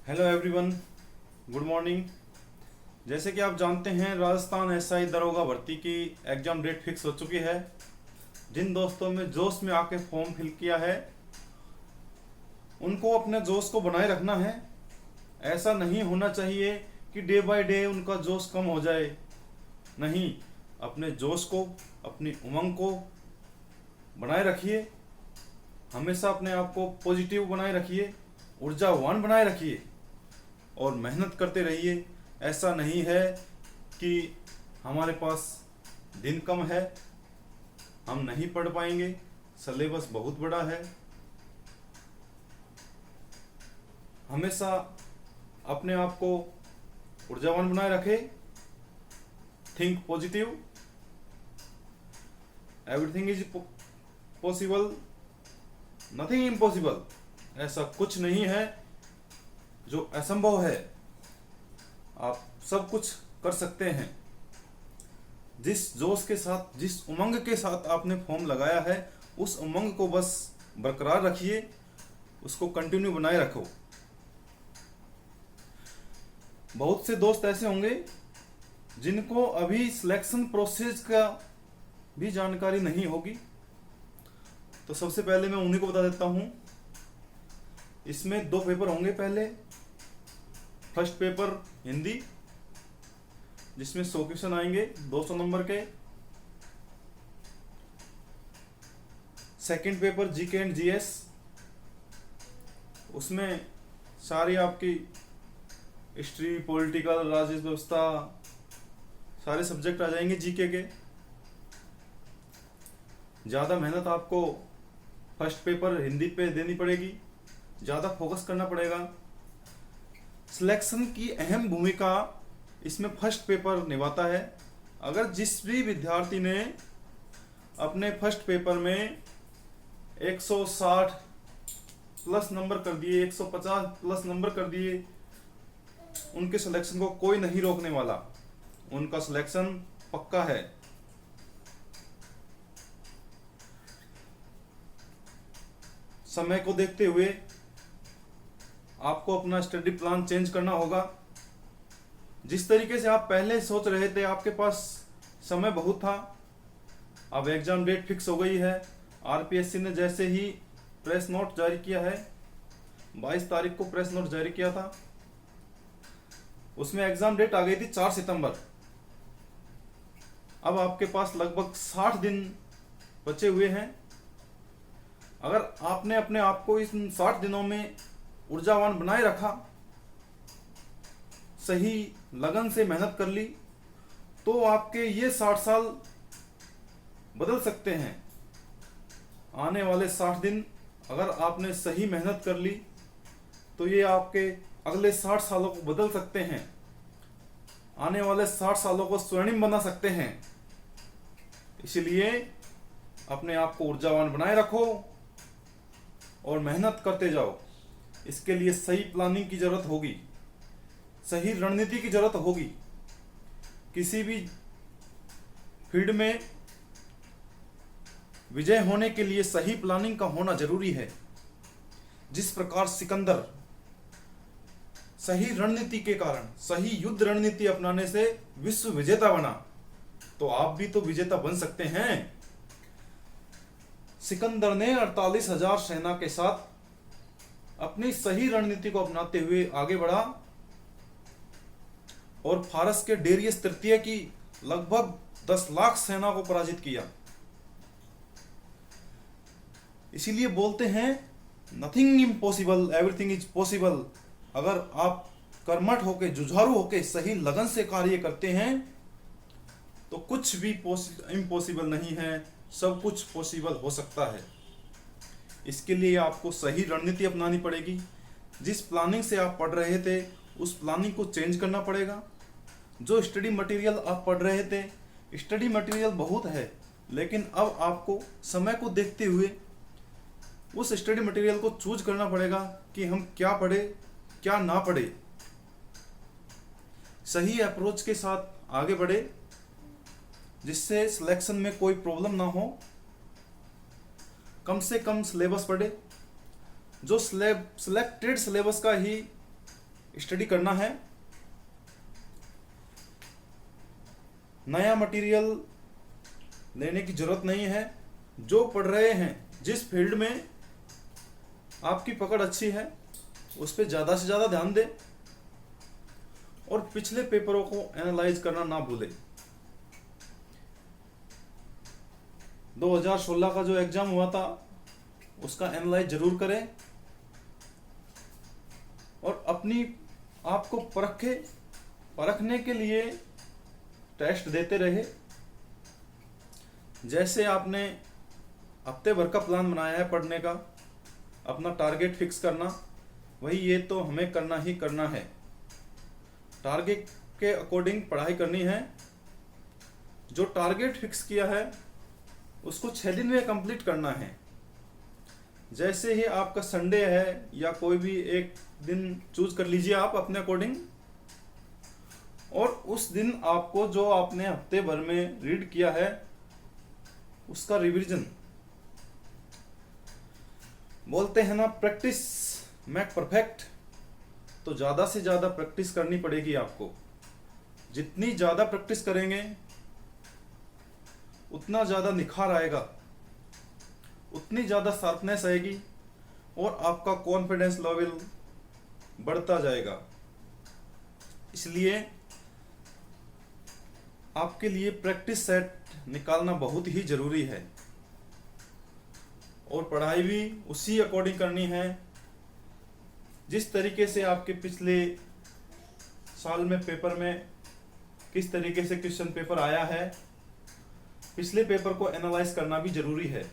Hello everyone, good morning. जैसे कि आप जानते हैं, राजस्थान एसआई दरोगा भर्ती की एग्ज़ाम डेट फिक्स हो चुकी है। जिन दोस्तों ने जोश में आके फॉर्म फिल किया है, उनको अपने जोश को बनाए रखना है। ऐसा नहीं होना चाहिए कि डे बाय डे उनका जोश कम हो जाए। नहीं, अपने जोश को, अपनी उमंग को बनाए रखिए। हमेशा अपने आप को पॉजिटिव बनाए रखिए, ऊर्जावान बनाए रखिए और मेहनत करते रहिए। ऐसा नहीं है कि हमारे पास दिन कम है, हम नहीं पढ़ पाएंगे, सिलेबस बहुत बड़ा है। हमेशा अपने आप को ऊर्जावान बनाए रखें। Think positive, everything is possible, nothing impossible. ऐसा कुछ नहीं है जो असंभव है। आप सब कुछ कर सकते हैं। जिस जोश के साथ, जिस उमंग के साथ आपने फॉर्म लगाया है, उस उमंग को बस बरकरार रखिए, उसको कंटिन्यू बनाए रखो। बहुत से दोस्त ऐसे होंगे जिनको अभी सिलेक्शन प्रोसेस का भी जानकारी नहीं होगी, तो सबसे पहले मैं उन्हीं को बता देता हूं। इसमें 2 पेपर होंगे। पहले फर्स्ट पेपर हिंदी, जिसमें 100 क्वेश्चन आएंगे 200 नंबर के। Second paper GK and GS, उसमें सारी आपकी हिस्ट्री, पॉलिटिकल, राजनीति व्यवस्था, सारे सब्जेक्ट आ जाएंगे जीके के। ज़्यादा मेहनत आपको फर्स्ट पेपर हिंदी पे देनी पड़ेगी, ज़्यादा फोकस करना पड़ेगा। सिलेक्शन की अहम भूमिका इसमें फर्स्ट पेपर निभाता है। अगर जिस भी विद्यार्थी ने अपने फर्स्ट पेपर में 160 प्लस नंबर कर दिए, 150 प्लस नंबर कर दिए, उनके सिलेक्शन को कोई नहीं रोकने वाला। उनका सिलेक्शन पक्का है। समय को देखते हुए आपको अपना स्टडी प्लान चेंज करना होगा। जिस तरीके से आप पहले सोच रहे थे, आपके पास समय बहुत था, अब एग्जाम डेट फिक्स हो गई है। आरपीएससी ने जैसे ही प्रेस नोट जारी किया है, 22 तारीख को प्रेस नोट जारी किया था, उसमें एग्जाम डेट आ गई थी 4 सितंबर। अब आपके पास लगभग 60 दिन बचे हुए हैं। अगर आपने अपने आप को इस 60 दिनों में ऊर्जावान बनाए रखा, सही लगन से मेहनत कर ली, तो आपके ये 60 साल बदल सकते हैं। आने वाले 60 दिन अगर आपने सही मेहनत कर ली, तो ये आपके अगले 60 सालों को बदल सकते हैं। आने वाले 60 सालों को स्वर्णिम बना सकते हैं। इसलिए अपने आप को ऊर्जावान बनाए रखो और मेहनत करते जाओ। इसके लिए सही प्लानिंग की जरूरत होगी, सही रणनीति की जरूरत होगी। किसी भी फील्ड में विजय होने के लिए सही प्लानिंग का होना जरूरी है। जिस प्रकार सिकंदर सही रणनीति के कारण, सही युद्ध रणनीति अपनाने से विश्व विजेता बना, तो आप भी तो विजेता बन सकते हैं। सिकंदर ने 48,000 सेना के साथ अपनी सही रणनीति को अपनाते हुए आगे बढ़ा और फारस के डेरियस तृतीय की लगभग 10 लाख सेना को पराजित किया। इसीलिए बोलते हैं nothing impossible, everything is possible. अगर आप कर्मठ होके, जुझारू होके, सही लगन से कार्य करते हैं, तो कुछ भी इम्पॉसिबल नहीं है, सब कुछ पॉसिबल हो सकता है। इसके लिए आपको सही रणनीति अपनानी पड़ेगी। जिस प्लानिंग से आप पढ़ रहे थे, उस प्लानिंग को चेंज करना पड़ेगा। जो स्टडी मटेरियल आप पढ़ रहे थे, स्टडी मटेरियल बहुत है, लेकिन अब आपको समय को देखते हुए उस स्टडी मटेरियल को चूज करना पड़ेगा कि हम क्या पढ़े, क्या ना पढ़े। सही अप्रोच के साथ आगे बढ़े, जिससे सिलेक्शन में कोई प्रॉब्लम ना हो। कम से कम सिलेबस पढ़े, जो सिलेक्टेड सिलेबस का ही स्टडी करना है, नया मटेरियल लेने की जरूरत नहीं है। जो पढ़ रहे हैं, जिस फील्ड में आपकी पकड़ अच्छी है उस पर ज़्यादा से ज़्यादा ध्यान दें और पिछले पेपरों को एनालाइज करना ना भूलें। 2016 का जो एग्ज़ाम हुआ था उसका एनालाइज जरूर करें और अपनी आप को परखने के लिए टेस्ट देते रहे। जैसे आपने हफ्ते भर का प्लान बनाया है पढ़ने का, अपना टारगेट फिक्स करना, वही ये तो हमें करना ही करना है। टारगेट के अकॉर्डिंग पढ़ाई करनी है। जो टारगेट फिक्स किया है उसको 6 दिन में कंप्लीट करना है। जैसे ही आपका संडे है या कोई भी एक दिन चूज कर लीजिए आप अपने अकॉर्डिंग, और उस दिन आपको जो आपने हफ्ते भर में रीड किया है उसका रिवीजन। बोलते हैं ना, प्रैक्टिस मेक परफेक्ट। तो ज़्यादा से ज़्यादा प्रैक्टिस करनी पड़ेगी आपको। जितनी ज़्यादा प्रैक्टिस करेंगे उतना ज़्यादा निखार आएगा, उतनी ज़्यादा शार्पनेस आएगी और आपका कॉन्फिडेंस लेवल बढ़ता जाएगा। इसलिए आपके लिए प्रैक्टिस सेट निकालना बहुत ही ज़रूरी है और पढ़ाई भी उसी अकॉर्डिंग करनी है जिस तरीके से आपके पिछले साल में पेपर में किस तरीके से क्वेश्चन पेपर आया है। पिछले पेपर को एनालाइज करना भी जरूरी है।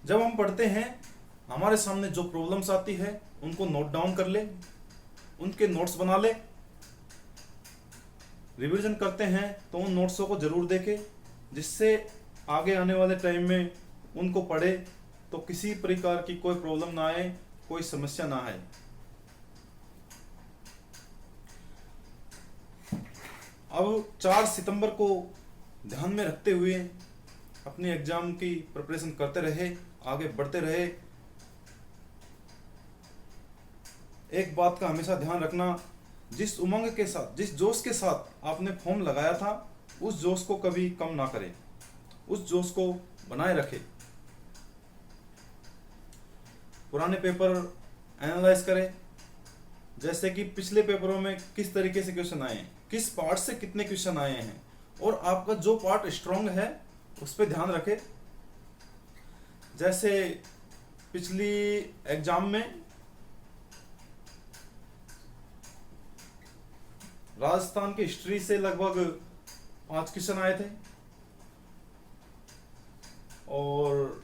जब हम पढ़ते हैं हमारे सामने जो प्रॉब्लम्स आती है उनको नोट डाउन कर ले, उनके नोट्स बना ले। रिवीजन करते हैं तो उन नोट्सों को जरूर देखें जिससे आगे आने वाले टाइम में उनको पढ़े तो किसी प्रकार की कोई प्रॉब्लम ना आए, कोई समस्या ना आए। अब 4 सितंबर को ध्यान में रखते हुए अपने एग्जाम की प्रिपरेशन करते रहे, आगे बढ़ते रहे। एक बात का हमेशा ध्यान रखना, जिस उमंग के साथ, जिस जोश के साथ आपने फॉर्म लगाया था उस जोश को कभी कम ना करें, उस जोश को बनाए रखें। पुराने पेपर एनालाइज करें, जैसे कि पिछले पेपरों में किस तरीके से क्वेश्चन आए हैं, किस पार्ट से कितने क्वेश्चन आए हैं और आपका जो पार्ट स्ट्रांग है उस पर ध्यान रखें। जैसे पिछली एग्जाम में राजस्थान की हिस्ट्री से लगभग 5 क्वेश्चन आए थे और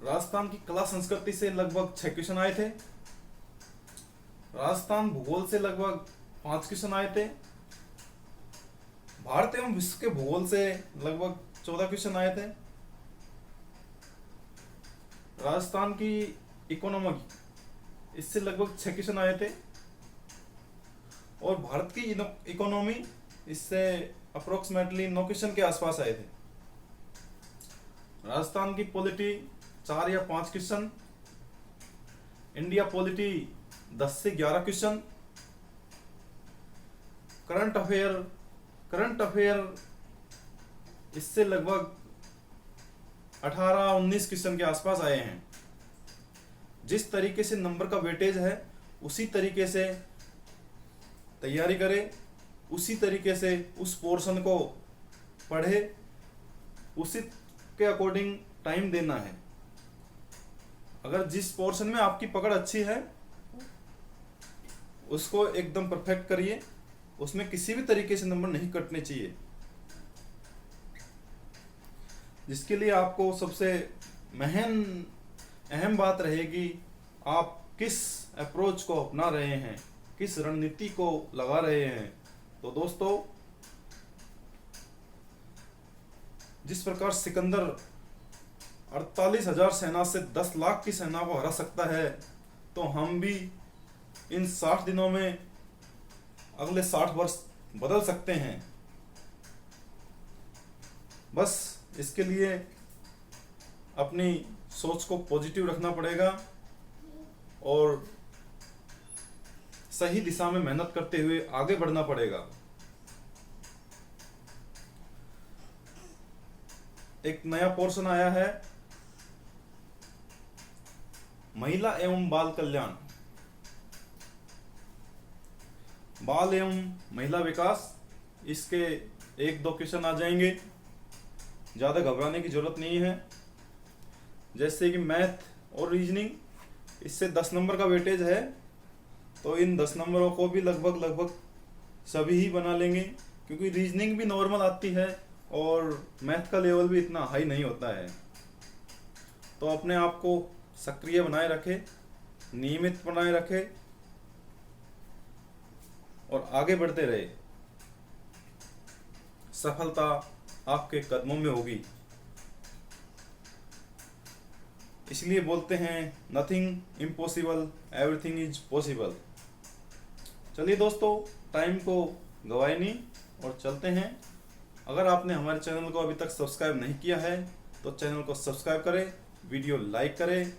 राजस्थान की कला संस्कृति से लगभग 6 क्वेश्चन आए थे। राजस्थान भूगोल से लगभग 5 क्वेश्चन आए थे। भारत एवं विश्व के भूगोल से लगभग 14 क्वेश्चन आए थे। राजस्थान की इकोनॉमी इससे लगभग 6 क्वेश्चन आए थे और भारत की इकोनॉमी इससे अप्रोक्सीमेटली 9 क्वेश्चन के आसपास आए थे। राजस्थान की पॉलिटी 4 या 5 क्वेश्चन, इंडिया पॉलिटी 10 से 11 क्वेश्चन, करंट अफेयर इससे लगभग 18-19 क्वेश्चन के आसपास आए हैं। जिस तरीके से नंबर का वेटेज है उसी तरीके से तैयारी करें, उसी तरीके से उस पोर्शन को पढ़े, उसी के अकॉर्डिंग टाइम देना है। अगर जिस पोर्शन में आपकी पकड़ अच्छी है उसको एकदम परफेक्ट करिए, उसमें किसी भी तरीके से नंबर नहीं कटने चाहिए। जिसके लिए आपको सबसे अहम बात रहेगी आप किस अप्रोच को अपना रहे हैं, किस रणनीति को लगा रहे हैं। तो दोस्तों, जिस प्रकार सिकंदर 48,000 सेना से 10 लाख की सेना को हरा सकता है, तो हम भी इन 60 दिनों में अगले 60 वर्ष बदल सकते हैं। बस इसके लिए अपनी सोच को पॉजिटिव रखना पड़ेगा और सही दिशा में मेहनत करते हुए आगे बढ़ना पड़ेगा। एक नया पोर्शन आया है, महिला एवं बाल कल्याण, बाल एवं महिला विकास। इसके 1-2 क्वेश्चन आ जाएंगे, ज़्यादा घबराने की जरूरत नहीं है। जैसे कि मैथ और रीजनिंग, इससे 10 नंबर का वेटेज है, तो इन 10 नंबरों को भी लगभग सभी ही बना लेंगे, क्योंकि रीजनिंग भी नॉर्मल आती है और मैथ का लेवल भी इतना हाई नहीं होता है। तो अपने आप को सक्रिय बनाए रखें, नियमित बनाए रखें और आगे बढ़ते रहे। सफलता आपके कदमों में होगी। इसलिए बोलते हैं nothing impossible, everything is possible. चलिए दोस्तों, टाइम को गवाए नहीं और चलते हैं। अगर आपने हमारे चैनल को अभी तक सब्सक्राइब नहीं किया है तो चैनल को सब्सक्राइब करें, वीडियो लाइक करें